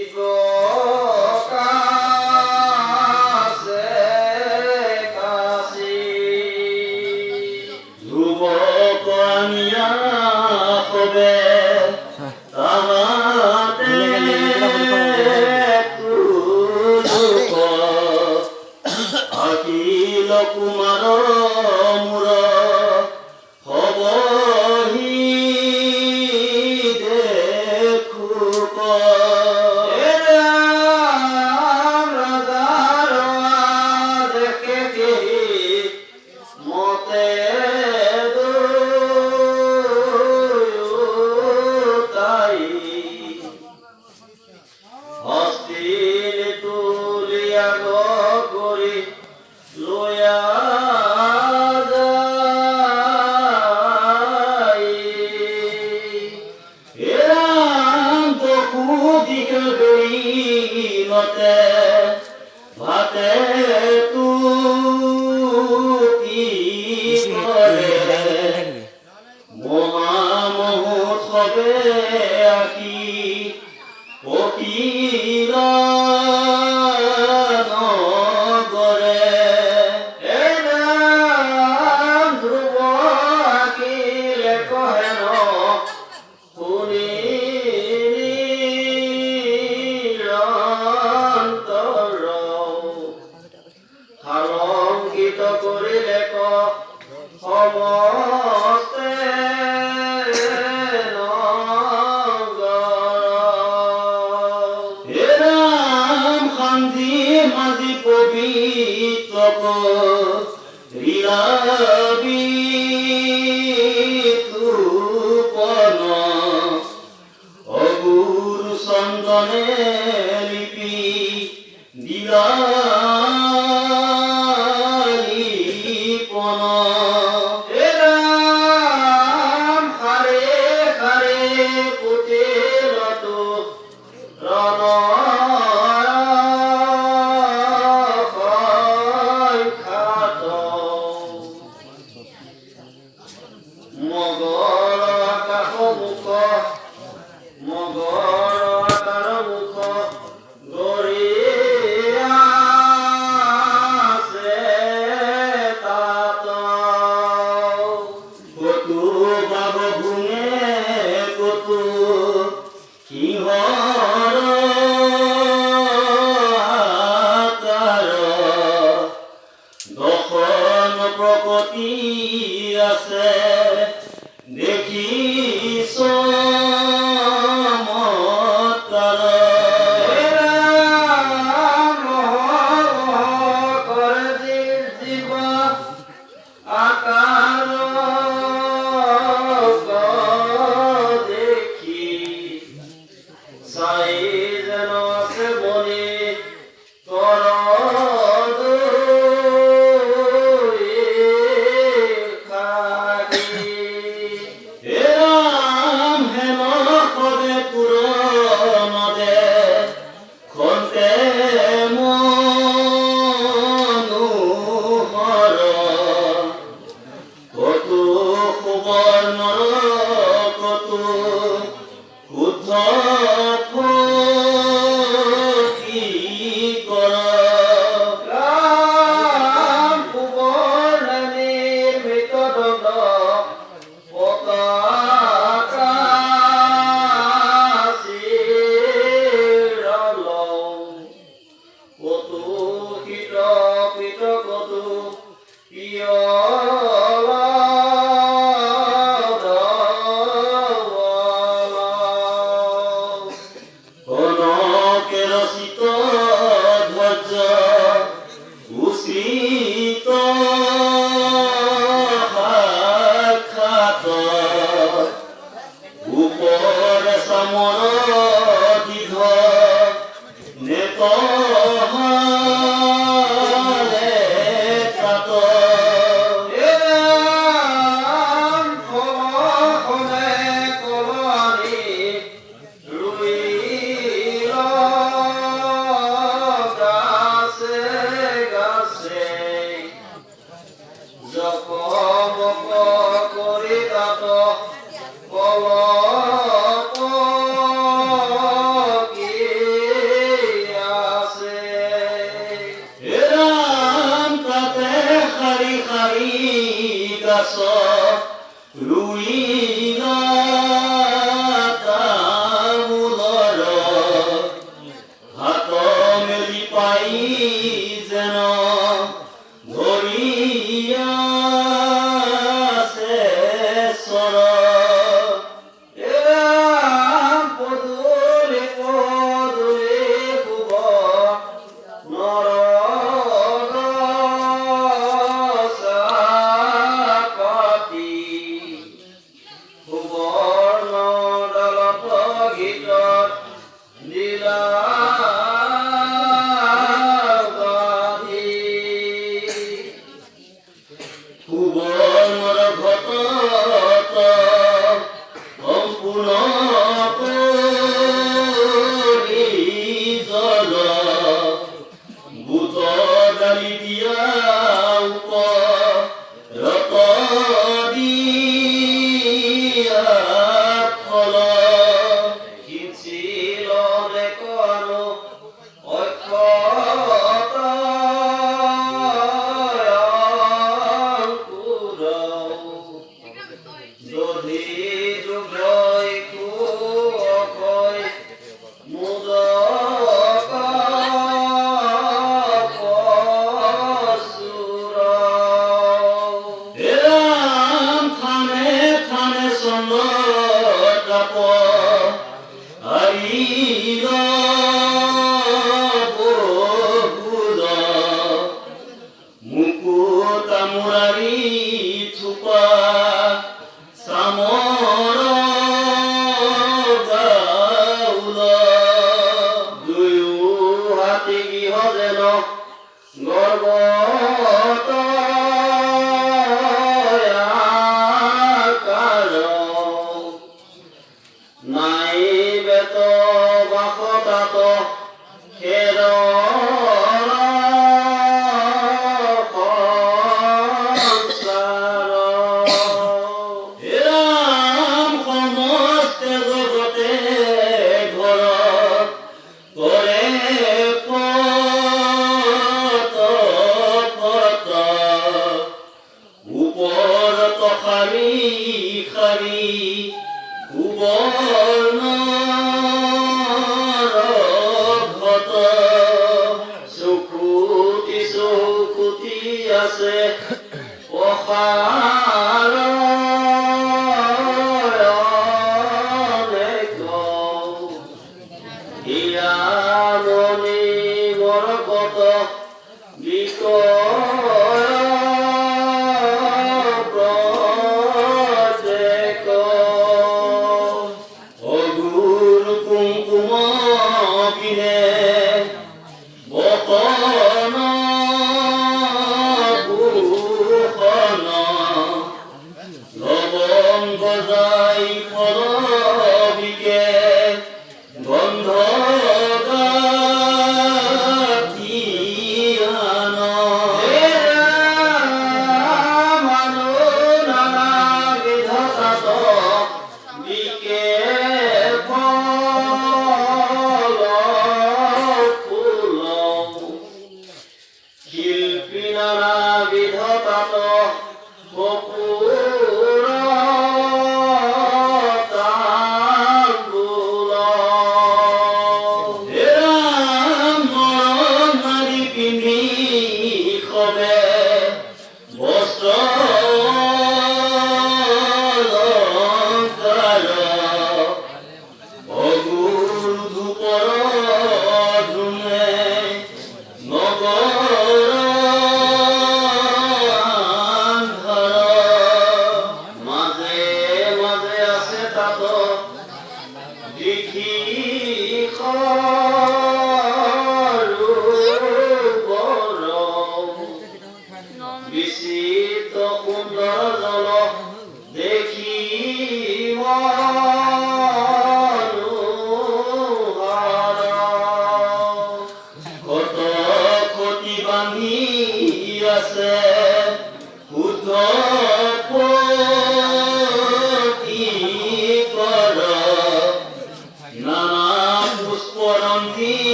কত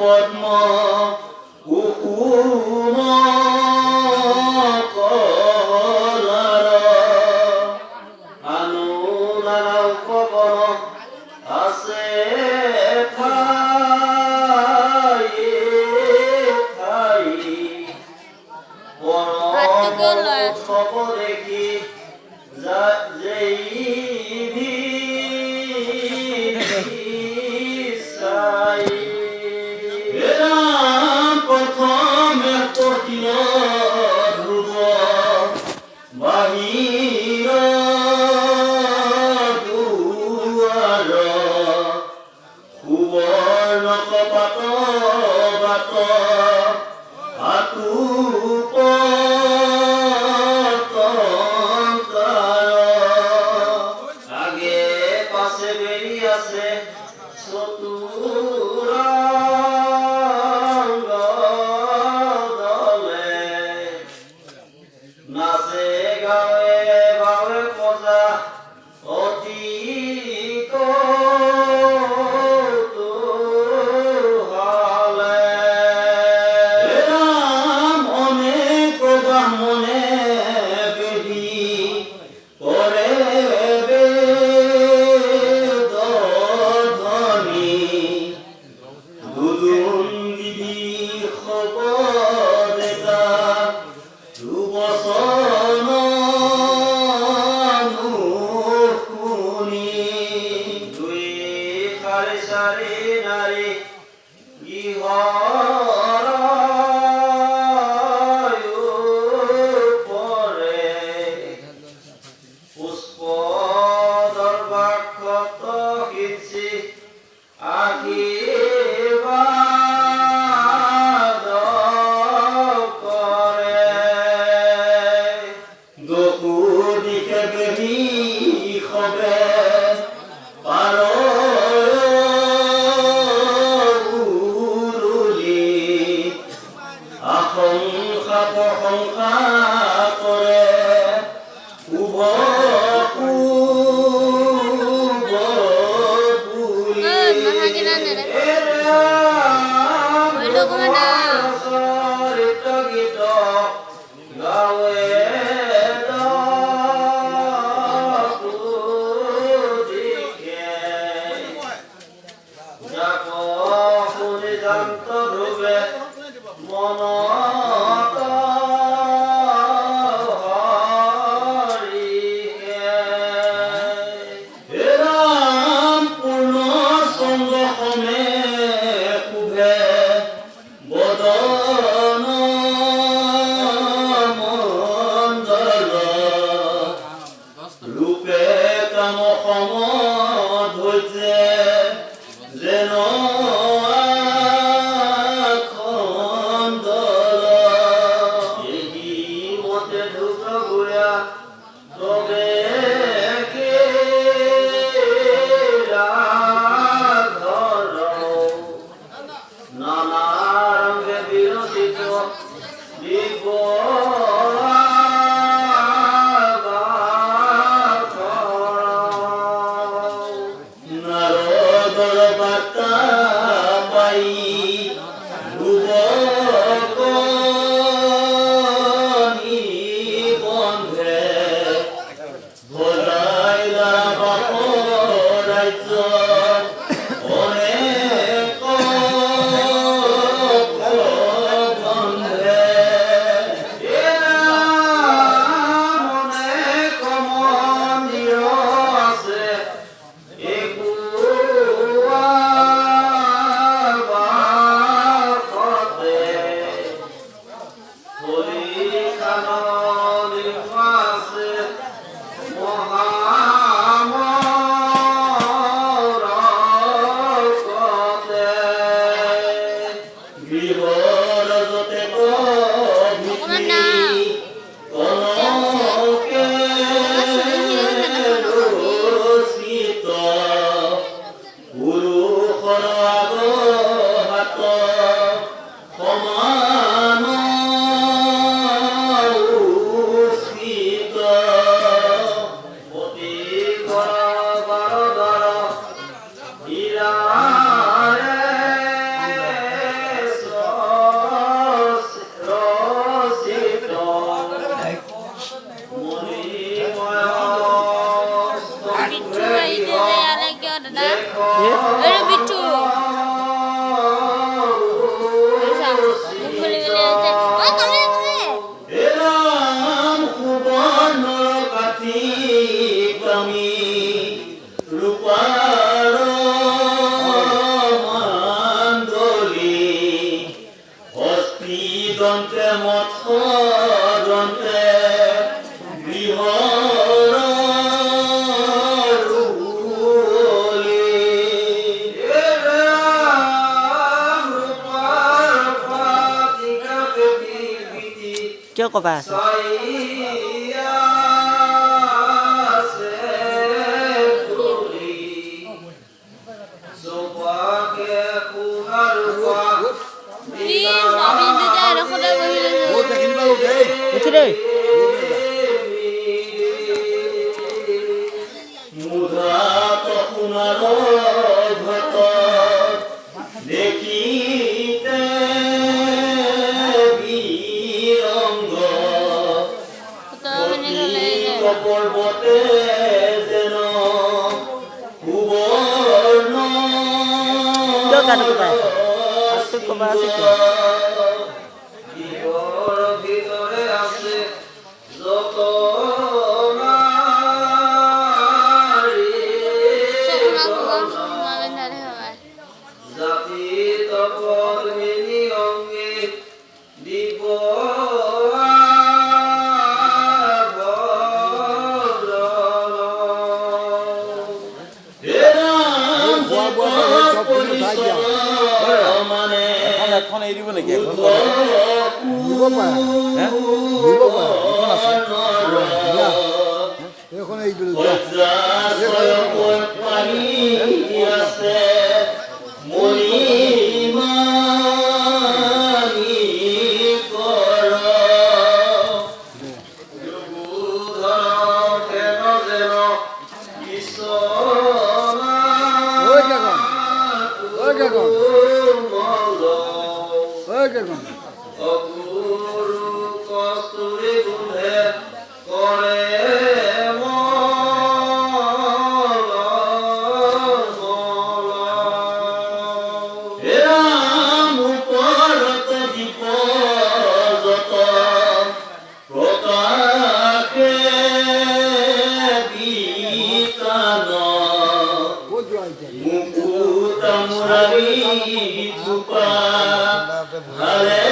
পদ্ম কুকুম কলার আনুরাও কবর আছে ঠাই ঠাই পরম সব দেখি যেই প্রথমে কঠিন ধ্রুব বাহির দুয়ার সুবর্ণ কপাট বাট আতুপ আগে পাশে বেরিয়েছে চতুরাঙ্গ দলে নাচে গায়ে বাউে পজা অতি কৌতূহলে অনেক ব্রাহ্মণে বেদি করে দুদুন দিদির খবর দেতা দুবসন শুনি দুই সারি সারি নারী ইহর পরে পুষ্প দর্বাক্ষত হিচি আহি প্রশংসা করে গীত গাওয়ে যাক শুনি জান্ত ধ্রুবে মন রূপে কাম সম ধৈর্যে যেন এই মতে ঢুক গুয়া তবে নানা রঙে বিরোচিত দিব আরে বিট্টু আচ্ছা মুখ খুলে গেলে আছে ও কমে কমে এলাম কুবন কাঠি কামি রূপার মান্দলি অস্থি দন্তে মথ দন্তে গৃহর রূলি এলাম রূপার পাতিকা পেটি Chưa có bà. প্লিজ আমি দিতে রাখো না বহিলে Uthi đi. মুধা তখুনার ঘট দেখিতে বিরঙ্গ তো মানে গলে পর্বতে যেন সুবর্ণ Chưa cả được bà. Chưa có bà sẽ có. Ihor ভিতরে আছে যত সোনা মাবে ধরে হবে জাতি তপদ্মিনী অঙ্গে দিব মানে এখন এৰি দিব নেকি এখন দিব পাৰে হে দিব পাৰে এখন আছে এখন এই দিলো ওই কেমন ওই কেমন ওই কেমন অগুরু কস্তুরী গুণে করে এরাম উপরত দীপ যত প্রকাশে বিতান মুকুতা মুরারি কৃপা হরে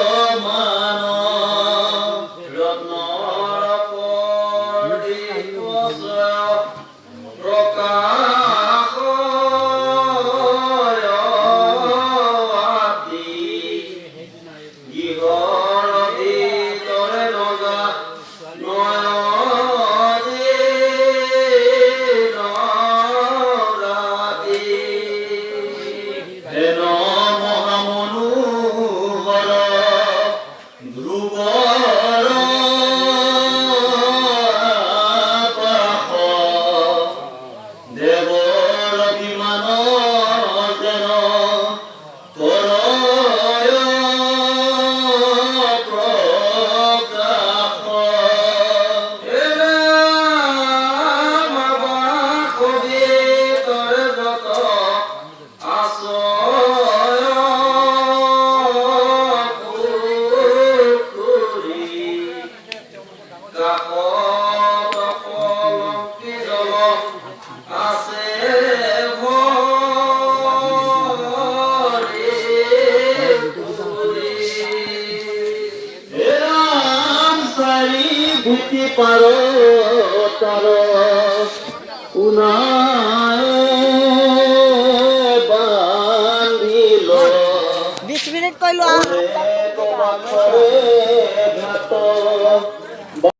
বিদ্যমান রত্নর পরিতোষ প্রকাশ আদি গৃহর ভিতরে নগা নয়নে রাতি হেন মহামনুবর ধ্রুবর আকাশ দেবর বিমান যেন করয় প্রকাশ এলাম আবাস ভিতরে যত আশ্রয় পুখুৰী কাষত কলঙ্কি জল আছে ভৰি পুখুৰী। এৰাম চাৰি ভূতি পাৰ তাৰ উনায় বান্ধিল 20 minute কইলো ঘাট